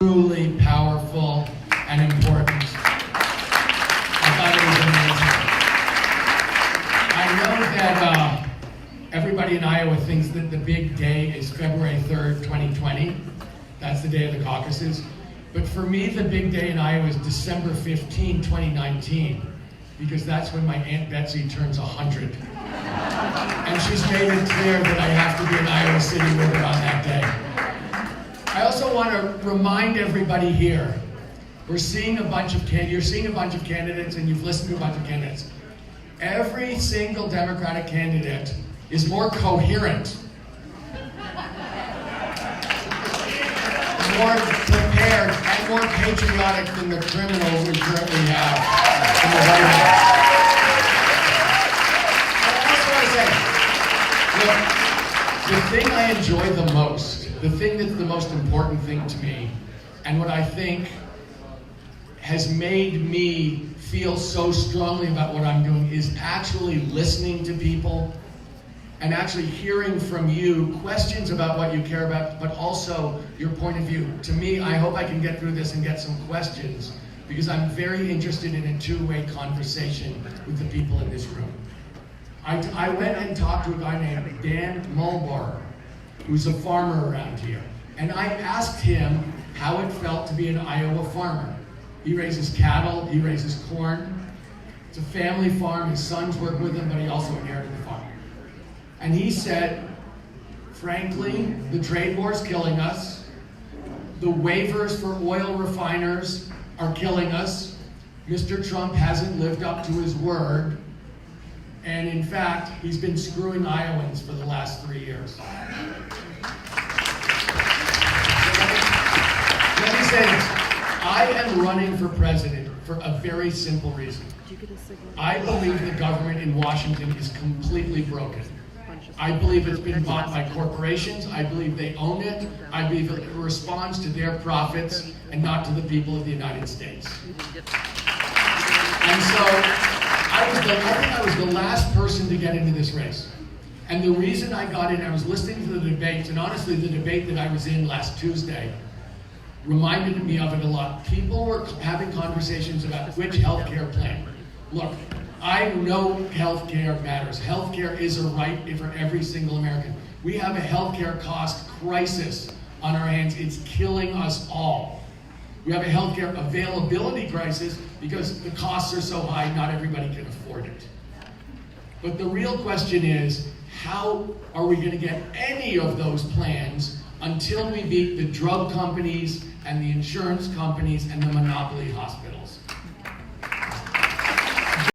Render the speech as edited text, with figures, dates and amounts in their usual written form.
truly powerful and important. I thought it was amazing. I know that everybody in Iowa thinks that the big day is February 3rd, 2020. That's the day of the caucuses. But for me, the big day in Iowa is December 15, 2019, because that's when my Aunt Betsy turns 100. And she's made it clear that I have to be in Iowa City with her on that day. I also want to remind everybody here, you're seeing a bunch of candidates and you've listened to a bunch of candidates. Every single Democratic candidate is more coherent, more prepared, and more patriotic than the criminal we currently have in the White House. And I also want to say, look, the thing I enjoy the most, the thing that's the most important thing to me, and what I think has made me feel so strongly about what I'm doing, is actually listening to people and actually hearing from you questions about what you care about, but also your point of view. To me, I hope I can get through this and get some questions, because I'm very interested in a two-way conversation with the people in this room. I went and talked to a guy named Dan Mulbar, who's a farmer around here, and I asked him how it felt to be an Iowa farmer. He raises cattle, he raises corn. It's a family farm, his sons work with him, but he also inherited the farm. And he said, frankly, the trade war is killing us. The waivers for oil refiners are killing us. Mr. Trump hasn't lived up to his word. And in fact, he's been screwing Iowans for the last 3 years. Let me say this. I am running for president for a very simple reason. I believe the government in Washington is completely broken. I believe it's been bought by corporations. I believe they own it. I believe it responds to their profits and not to the people of the United States. And so I think I was the last person to get into this race. And the reason I got in, I was listening to the debates, and honestly, the debate that I was in last Tuesday reminded me of it a lot. People were having conversations about which healthcare plan. Look, I know healthcare matters. Healthcare is a right for every single American. We have a healthcare cost crisis on our hands. It's killing us all. We have a healthcare availability crisis because the costs are so high, not everybody can afford it. But the real question is, how are we going to get any of those plans until we beat the drug companies and the insurance companies and the monopoly hospitals?